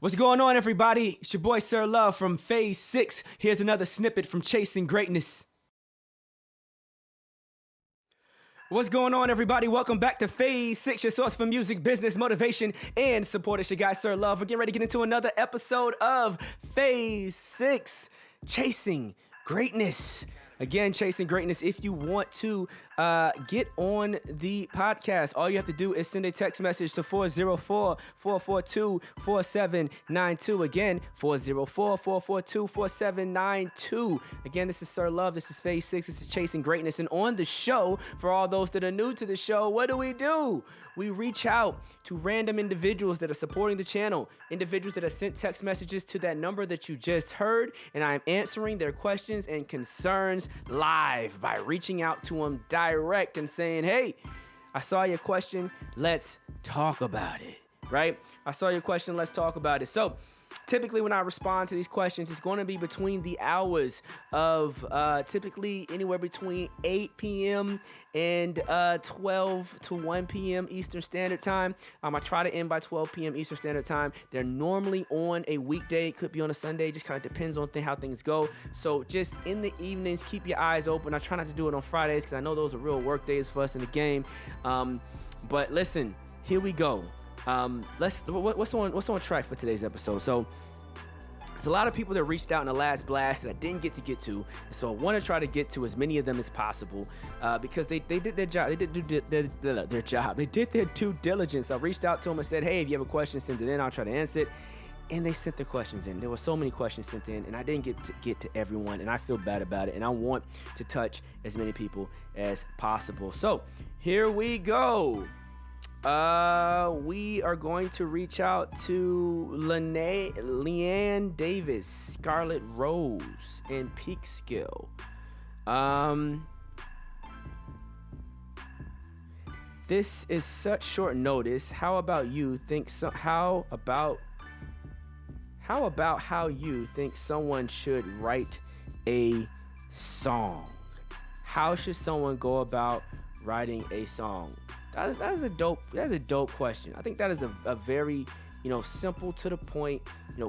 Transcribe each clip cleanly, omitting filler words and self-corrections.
What's going on, everybody? It's your boy Sirr Love from Phase 6. Here's another snippet from Chasing Greatness. What's going on, everybody? Welcome back to Phase 6, your source for music, business, motivation, and support. It's your guy, Sirr Love. We're getting ready to get into another episode of Phase 6, Chasing Greatness. Again, Chasing Greatness. If you want to get on the podcast, all you have to do is send a text message to 404-442-4792. Again, 404-442-4792. Again, this is Sirr Love. This is Phase 6. This is Chasing Greatness. And on the show, for all those that are new to the show, what do? We reach out to random individuals that are supporting the channel, individuals that have sent text messages to that number that you just heard, and I am answering their questions and concerns live by reaching out to them direct and saying, hey, I saw your question, let's talk about it, right? I saw your question, let's talk about it. So typically when I respond to these questions, it's going to be between the hours of typically anywhere between 8 p.m. and 12 to 1 p.m. Eastern Standard Time. I try to end by 12 p.m. Eastern Standard Time. They're normally on a weekday. It could be on a Sunday. Just kind of depends on how things go. So just in the evenings, keep your eyes open. I try not to do it on Fridays because I know those are real work days for us in the game. But listen, here we go. What's on track for today's episode? So there's a lot of people that reached out in the last blast that I didn't get to, so I want to try to get to as many of them as possible because they did their job. They did their job. They did their due diligence. I reached out to them and said, hey, if you have a question, send it in. I'll try to answer it. And they sent their questions in. There were so many questions sent in, and I didn't get to everyone, and I feel bad about it, and I want to touch as many people as possible. So here we go. We are going to reach out to Leanne Davis, Scarlet Rose, and Peak Skill. This is such short notice. How about you think how you think someone should write a song? How should someone go about writing a song? That is a dope question. I think that is a very, simple to the point,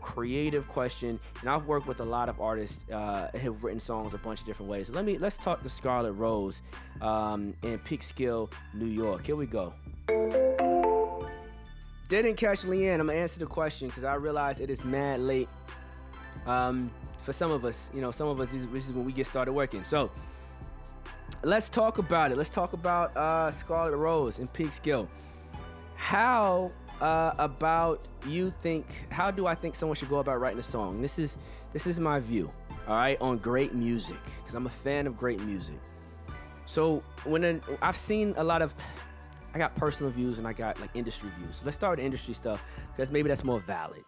creative question. And I've worked with a lot of artists have written songs a bunch of different ways. So let's talk to Scarlet Rose in Peekskill, New York. Here we go. Didn't catch Leanne. I'm gonna answer the question because I realize it is mad late. For some of us, this is when we get started working. So let's talk about it. Let's talk about Scarlet Rose and Peekskill. How do I think someone should go about writing a song? This is my view, all right, on great music, because I'm a fan of great music. So I've seen a lot of, I got personal views and I got like industry views. Let's start with the industry stuff because maybe that's more valid,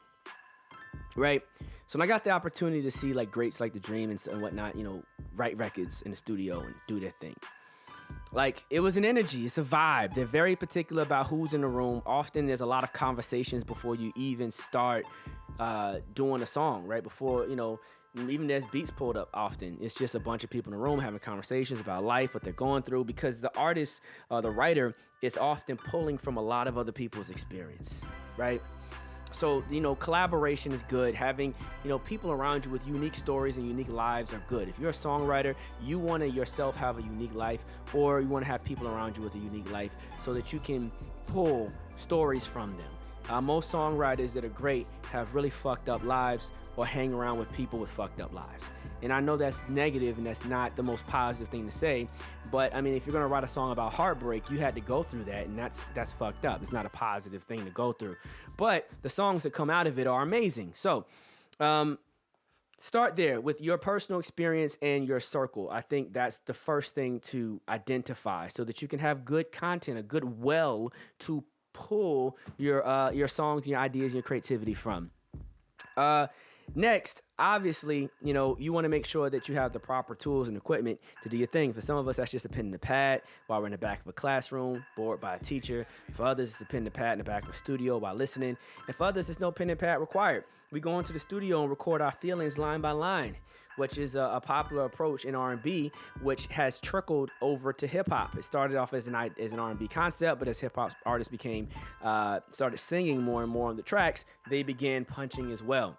right? So when I got the opportunity to see like greats like The Dream and whatnot, write records in the studio and do their thing. Like, it was an energy, it's a vibe. They're very particular about who's in the room. Often there's a lot of conversations before you even start doing a song, right? Before, even there's beats pulled up often. It's just a bunch of people in the room having conversations about life, what they're going through, because the artist, the writer, is often pulling from a lot of other people's experience, right? So, collaboration is good. Having, people around you with unique stories and unique lives are good. If you're a songwriter, you want to yourself have a unique life, or you want to have people around you with a unique life so that you can pull stories from them. Most songwriters that are great have really fucked up lives or hang around with people with fucked up lives. And I know that's negative and that's not the most positive thing to say, but I mean, if you're gonna write a song about heartbreak, you had to go through that, and that's fucked up. It's not a positive thing to go through. But the songs that come out of it are amazing. So start there with your personal experience and your circle. I think that's the first thing to identify so that you can have good content, a good well to pull your songs, your ideas, and your creativity from. Next, obviously, you want to make sure that you have the proper tools and equipment to do your thing. For some of us, that's just a pen and a pad while we're in the back of a classroom, bored by a teacher. For others, it's a pen and a pad in the back of a studio while listening. And for others, there's no pen and pad required. We go into the studio and record our feelings line by line, which is a popular approach in R&B, which has trickled over to hip hop. It started off as an R&B concept, but as hip hop artists started singing more and more on the tracks, they began punching as well.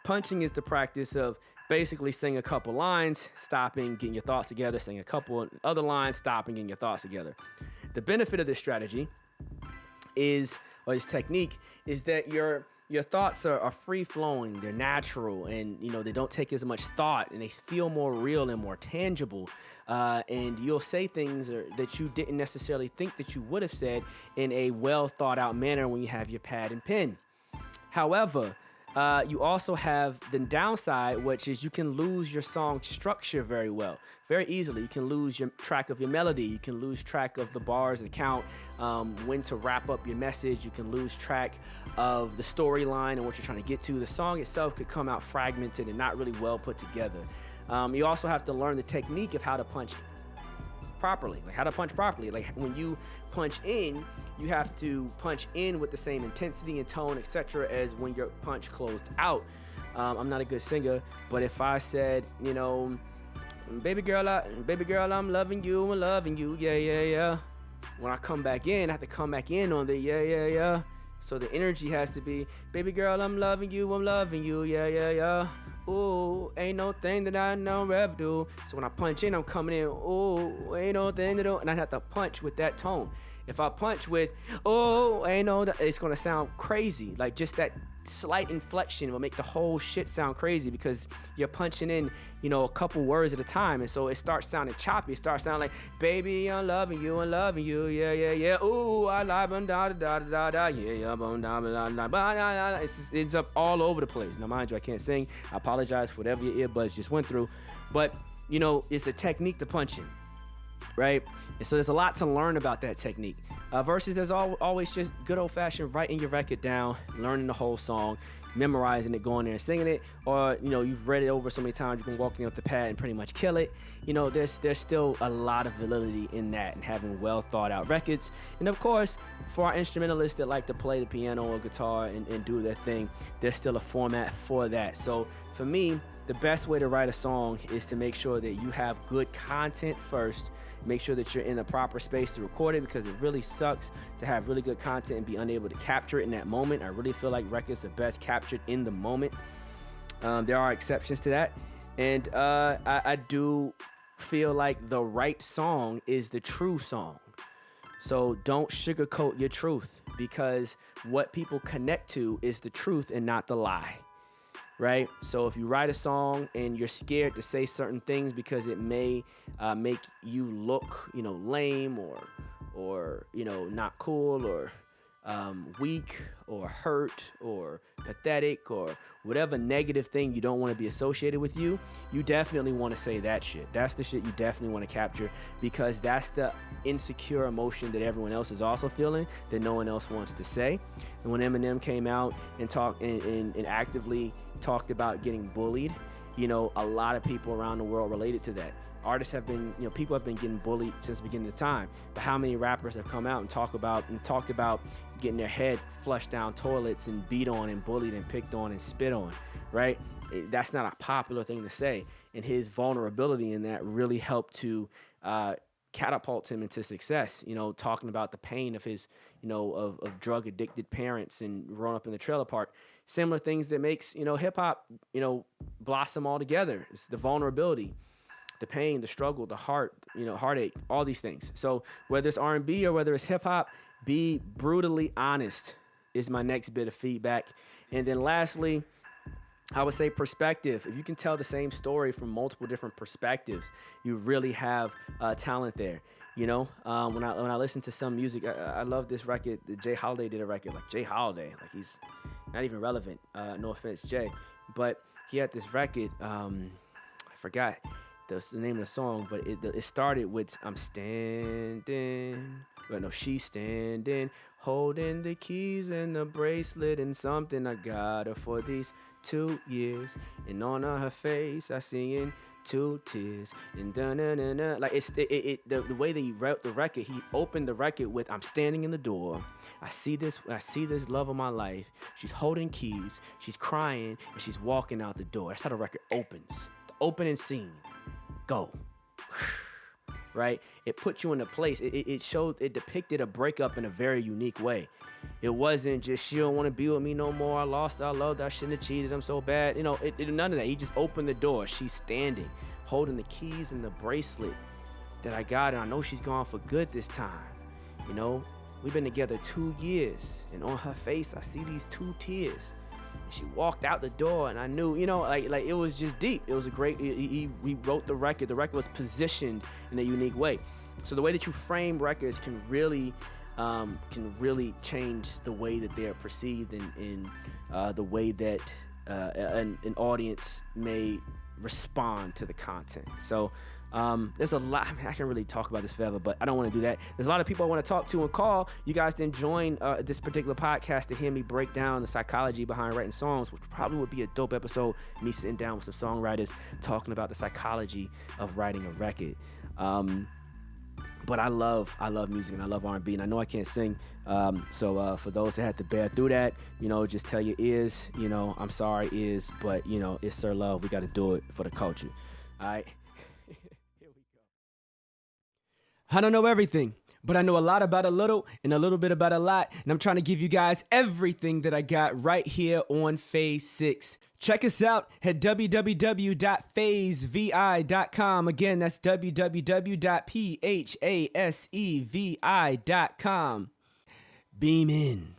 Punching is the practice of basically sing a couple lines, stopping, getting your thoughts together, sing a couple other lines, stopping, getting your thoughts together. The benefit of this strategy or this technique, is that your thoughts are free flowing, they're natural, and they don't take as much thought, and they feel more real and more tangible. And you'll say things that you didn't necessarily think that you would have said in a well thought out manner when you have your pad and pen. However, you also have the downside, which is you can lose your song structure very easily. You can lose your track of your melody. You can lose track of the bars, the count, when to wrap up your message. You can lose track of the storyline and what you're trying to get to. The song itself could come out fragmented and not really well put together. You also have to learn the technique of how to punch properly, like when you punch in, you have to punch in with the same intensity and tone, etc., as when your punch closed out. I'm not a good singer, but if I said, baby girl, I'm loving you, yeah. When I come back in, I have to come back in on the yeah. So the energy has to be, baby girl, I'm loving you, yeah. Ooh, ain't no thing that I don't ever do. So when I punch in, I'm coming in, ooh, ain't no thing to do. And I have to punch with that tone. If I punch with, oh, ain't no, it's going to sound crazy. Like just that slight inflection will make the whole shit sound crazy because you're punching in, a couple words at a time. And so it starts sounding choppy. It starts sounding like, baby, I'm loving you, yeah. Ooh, I love him, da da da da, yeah, da. It ends up all over the place. Now, mind you, I can't sing. I apologize for whatever your earbuds just went through. But, it's a technique to punching, right? And so there's a lot to learn about that technique. Versus there's always just good old-fashioned writing your record down, learning the whole song, memorizing it, going there and singing it, or you've read it over so many times you can walk in with the pad and pretty much kill it. There's still a lot of validity in that and having well thought out records. And of course, for our instrumentalists that like to play the piano or guitar and do their thing, there's still a format for that. So for me, the best way to write a song is to make sure that you have good content first. Make sure that you're in the proper space to record it, because it really sucks to have really good content and be unable to capture it in that moment. I really feel like records are best captured in the moment. There are exceptions to that. And I do feel like the right song is the true song. So don't sugarcoat your truth, because what people connect to is the truth and not the lie. Right? So if you write a song and you're scared to say certain things because it may make you look, lame or not cool or weak or hurt or pathetic or whatever negative thing you don't want to be associated with you definitely want to say that shit. That's the shit you definitely want to capture, because that's the insecure emotion that everyone else is also feeling that no one else wants to say. And when Eminem came out and talked and actively talked about getting bullied, a lot of people around the world related to that. Artists have been, people have been getting bullied since the beginning of time. But how many rappers have come out and talked about getting their head flushed down toilets and beat on and bullied and picked on and spit on, right? That's not a popular thing to say. And his vulnerability in that really helped to catapult him into success, talking about the pain of his, of drug addicted parents and growing up in the trailer park. Similar things that makes, hip hop, blossom all together. It's the vulnerability, the pain, the struggle, the heartache, all these things. So whether it's R&B or whether it's hip hop, be brutally honest is my next bit of feedback. And then lastly, I would say perspective. If you can tell the same story from multiple different perspectives, you really have talent there. When I listen to some music, I love this record. Jay Holiday did a record, like Jay Holiday, like he's not even relevant. No offense, Jay, but he had this record. I forgot the name of the song, but it started with "I'm standing But no, she's standing, holding the keys and the bracelet and something I got her for these 2 years. And on her face, I seeing 2 tears. And da-na-na-na. Like the way that he wrote the record, he opened the record with, I'm standing in the door. I see this love of my life. She's holding keys, she's crying, and she's walking out the door. That's how the record opens. The opening scene. Go. Right? It put you in a place. It depicted a breakup in a very unique way. It wasn't just, she don't want to be with me no more. I lost, I loved, I shouldn't have cheated, I'm so bad. You know, none of that. He just opened the door. She's standing, holding the keys and the bracelet that I got, and I know she's gone for good this time. You know, we've been together 2 years, and on her face, I see these 2 tears. She walked out the door, and I knew, you know, like it was just deep. It was a great, he wrote the record. The record was positioned in a unique way. So the way that you frame records can really change the way that they're perceived, and the way that an audience may respond to the content. So there's a lot. I mean, I can really talk about this forever, but I don't want to do that. There's a lot of people I want to talk to and call. You guys then join this particular podcast to hear me break down the psychology behind writing songs, which probably would be a dope episode, me sitting down with some songwriters talking about the psychology of writing a record. But I love music, and I love R&B, and I know I can't sing. So for those that had to bear through that, you know, just tell your ears, you know, I'm sorry, ears, but, you know, it's Sirr Love. We got to do it for the culture. All right? Here we go. I don't know everything, but I know a lot about a little and a little bit about a lot, and I'm trying to give you guys everything that I got right here on Phase 6. Check us out at www.phasevi.com. Again, that's www.phasevi.com. Beam in.